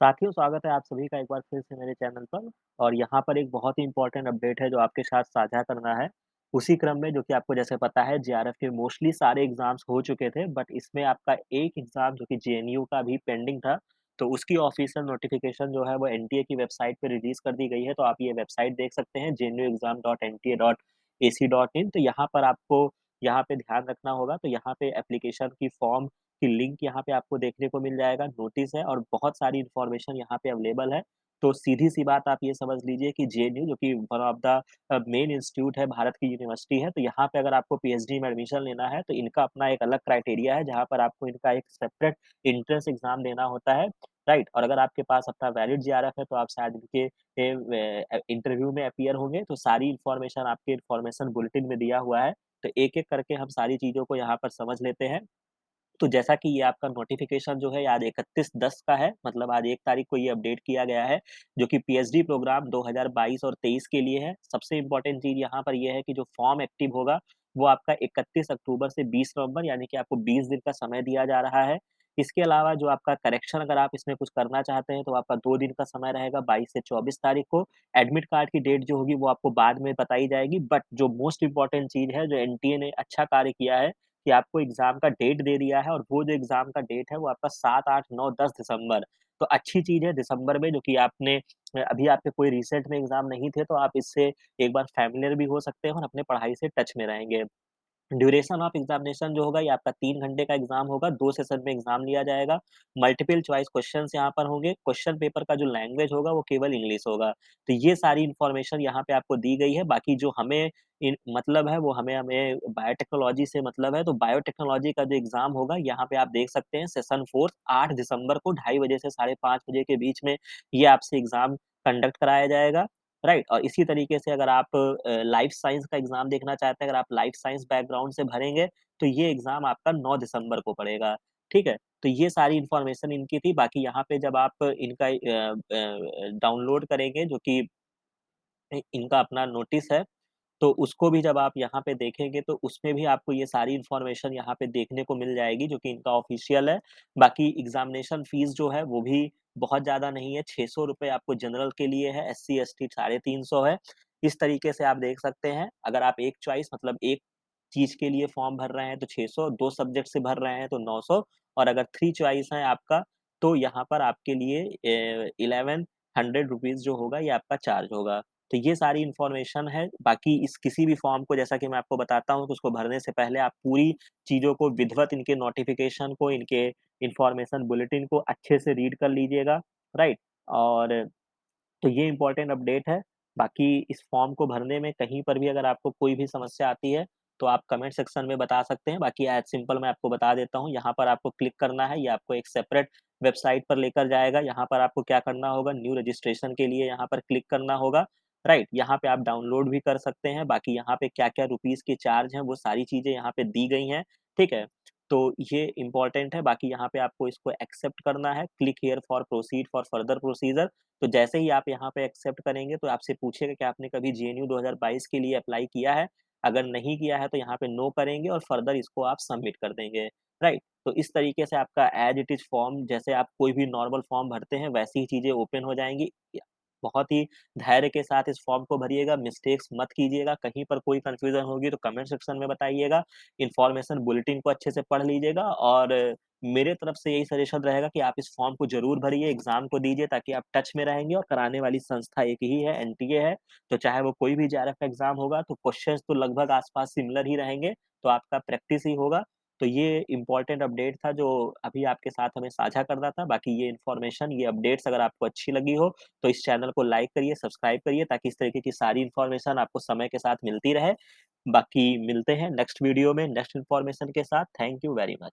साथियों, स्वागत है आप सभी का एक बार फिर से मेरे चैनल पर। और यहाँ पर एक बहुत ही इम्पोर्टेंट अपडेट है जो आपके साथ साझा करना है। उसी क्रम में जो कि आपको जैसे पता है जेआरएफ के मोस्टली सारे एग्ज़ाम्स हो चुके थे, बट इसमें आपका एक एग्ज़ाम जो कि जेएनयू का अभी पेंडिंग था, तो उसकी ऑफ़िशियल नोटिफ़िकेशन जो है वो एनटीए की वेबसाइट पे रिलीज़ कर दी गई है। तो आप ये वेबसाइट देख सकते हैं jnuexam.nta.ac.in। तो यहाँ पर आपको यहाँ पे ध्यान रखना होगा, तो यहाँ पे एप्लीकेशन की फॉर्म की लिंक यहाँ पे आपको देखने को मिल जाएगा, नोटिस है और बहुत सारी इन्फॉर्मेशन यहाँ पे अवेलेबल है। तो सीधी-सी बात आप ये समझ लीजिए कि जेएनयू जो कि one of the main institute है, भारत की यूनिवर्सिटी है, तो यहाँ पे अगर आपको पीएचडी में एडमिशन लेना है, तो इनका अपना एक अलग क्राइटेरिया है, जहाँ पर आपको इनका एक सेपरेट एंट्रेंस एग्ज़ाम देना होता है, राइट? और अगर आपके पास अपना वैलिड जेआरएफ है, तो आप शायद इनके इंटरव्यू में अपीयर होंगे, तो सारी इन्फॉर्मेशन आपके इन्फॉर्मेशन बुलेटिन में दिया हुआ है। तो एक-एक करके हम सारी चीज़ों को यहाँ पर समझ लेते हैं। तो जैसा कि ये आपका नोटिफ़िकेशन जो है आज 31/10 का है, मतलब आज 1 तारीख को ये अपडेट किया गया है, जो कि पीएचडी प्रोग्राम 2022 और 23 के लिए है। सबसे इम्पोर्टेंट चीज़ यहाँ पर ये है कि जो फॉर्म एक्टिव होगा, वो आपका 31 अक्टूबर से 20 नवंबर यानी कि आपको 20 दिन का समय दिया जा रहा है। इसके अलावा जो आपका करेक्शन अगर आप इसमें कुछ करना चाहते हैं, तो आपका 2 दिन का समय रहेगा 22 से 24 तारीख को। एडमिट कार्ड की डेट जो होगी, वो आपको बाद में बताई जाएगी, बट जो मोस्ट इम्पोर्टेंट चीज़ है, जो एनटीए ने अच्छा कार्य किया है कि आपको एग्ज़ाम का डेट दे दिया है और वो जो एग्ज़ाम का डेट है वो आपका 7, 8, 9, 10 दिसंबर। तो अच्छी चीज़ है दिसंबर में जो कि आपने अभी आपके कोई रिसेंट में एग्ज़ाम नहीं थे, तो आप इससे एक बार फ़ैमिलियर भी हो सकते हैं और अपने पढ़ाई से टच में रहेंगे। ड्यूरेशन ऑफ एग्ज़ामिनेशन जो होगा ये आपका 3 घंटे का एग्ज़ाम होगा, 2 सेशन में एग्ज़ाम लिया जाएगा। मल्टीपल चॉइस क्वेश्चन्स यहाँ पर होंगे, क्वेश्चन पेपर का जो लैंग्वेज होगा वो केवल इंग्लिश होगा। तो ये सारी इन्फॉर्मेशन यहाँ पे आपको दी गई है, बाकी जो हमें इन मतलब है वो हमें हमें बायोटेक्नोलॉजी से मतलब है, तो बायोटेक्नोलॉजी का जो एग्ज़ाम होगा यहाँ पे आप देख सकते हैं सेशन 4 8 दिसंबर को 2:30 बजे से साढ़े 5 बजे के बीच में ये आपसे एग्ज़ाम कंडक्ट कराया जाएगा। राइट? और इसी तरीके से अगर आप लाइफ साइंस का एग्ज़ाम देखना चाहते हैं, अगर आप लाइफ साइंस बैकग्राउंड से भरेंगे, तो ये एग्ज़ाम आपका 9 दिसंबर को पड़ेगा, ठीक है? तो ये सारी इन्फॉर्मेशन इनकी थी, बाकी यहाँ पे जब आप इनका डाउनलोड करेंगे जो कि इनका अपना नोटिस है, तो उसको भी जब आप यहाँ पे देखेंगे तो उसमें भी आपको ये सारी इन्फॉर्मेशन यहाँ पे देखने को मिल जाएगी जो कि इनका ऑफ़िशियल है। बाकी एग्ज़ामिनेशन फ़ीस जो है वो भी बहुत ज़्यादा नहीं है, ₹600 आपको जनरल के लिए है, एससी-एसटी 350 है। इस तरीके से आप देख सकते हैं, अगर आप एक चॉइस मतलब एक चीज़ के लिए फॉर्म भर रहे हैं तो 600, 2 सब्जेक्ट से भर रहे हैं तो 900 और अगर 3 चॉइस है आपका, तो यहाँ पर आपके लिए 1100 रुपीज़ जो होगा ये आपका चार्ज होगा। तो ये सारी इन्फॉर्मेशन है, बाकी इस किसी भी फॉर्म को जैसा कि मैं आपको बताता हूँ, तो उसको भरने से पहले आप पूरी चीज़ों को विधिवत इनके नोटिफ़िकेशन को, इनके इन्फॉर्मेशन बुलेटिन को अच्छे से रीड कर लीजिएगा, राइट? और तो ये इम्पोर्टेंट अपडेट है। बाकी इस फॉर्म को भरने में कहीं पर भी अगर आपको कोई भी समस्या आती है, तो आप कमेंट सेक्शन में बता सकते हैं। बाकी एज़ सिंपल मैं आपको बता देता हूँ, यहाँ पर आपको क्लिक करना है, ये आपको एक सेपरेट वेबसाइट पर लेकर जाएगा। यहाँ पर आपको क्या करना होगा, न्यू रजिस्ट्रेशन के लिए यहाँ पर क्लिक करना होगा, राइट? यहाँ पे आप डाउनलोड भी कर सकते हैं। बाकी यहाँ पे क्या-क्या रुपीज़ के चार्ज हैं, वो सारी चीज़ें यहाँ पे दी गई हैं, ठीक है? तो ये इम्पोर्टेंट है, बाकी यहाँ पे आपको इसको एक्सेप्ट करना है, click here for proceed for further procedure. तो जैसे ही आप यहाँ पे एक्सेप्ट करेंगे तो आपसे पूछेगा कि आपने कभी जेएनयू 2022 के लिए अप्लाई किया है? अगर नहीं किया है तो यहाँ पे नो करेंगे और फर्दर इसको आप सबमिट कर देंगे, राइट? तो इस तरीके से आपका एज़ इट इज़ फॉर्म जैसे आप कोई भी नॉर्मल फॉर्म भरते हैं वैसी ही चीज़ें ओपन हो जाएँगी। य बहुत ही धैर्य के साथ इस फॉर्म को भरिएगा, मिस्टेक्स मत कीजिएगा, कहीं पर कोई कन्फ्यूज़न होगी तो कमेंट सेक्शन में बताइएगा। इन्फॉर्मेशन बुलेटिन को अच्छे से पढ़ लीजिएगा और मेरे तरफ से यही सजेशन रहेगा कि आप इस फॉर्म को ज़रूर भरिए, एग्ज़ाम को दीजिए ताकि आप टच में रहेंगे और कराने वाली संस्था एक ही है, एनटीए है। तो चाहे वो कोई भी जेआरएफ का एग्ज़ाम होगा तो क्वेश्चंस तो लगभग आस-पास सिमिलर ही रहेंगे, तो आपका प्रैक्टिस ही होगा। तो ये इम्पोर्टेंट अपडेट था जो अभी आपके साथ हमें साझा करना था। बाकी ये इन्फॉर्मेशन, ये अपडेट्स अगर आपको अच्छी लगी हो, तो इस चैनल को लाइक करिए, सब्सक्राइब करिए ताकि इस तरीके की सारी इन्फॉर्मेशन आपको समय के साथ मिलती रहे। बाकी मिलते हैं नेक्स्ट वीडियो में नेक्स्ट इन्फॉर्मेशन के साथ। Thank you very much.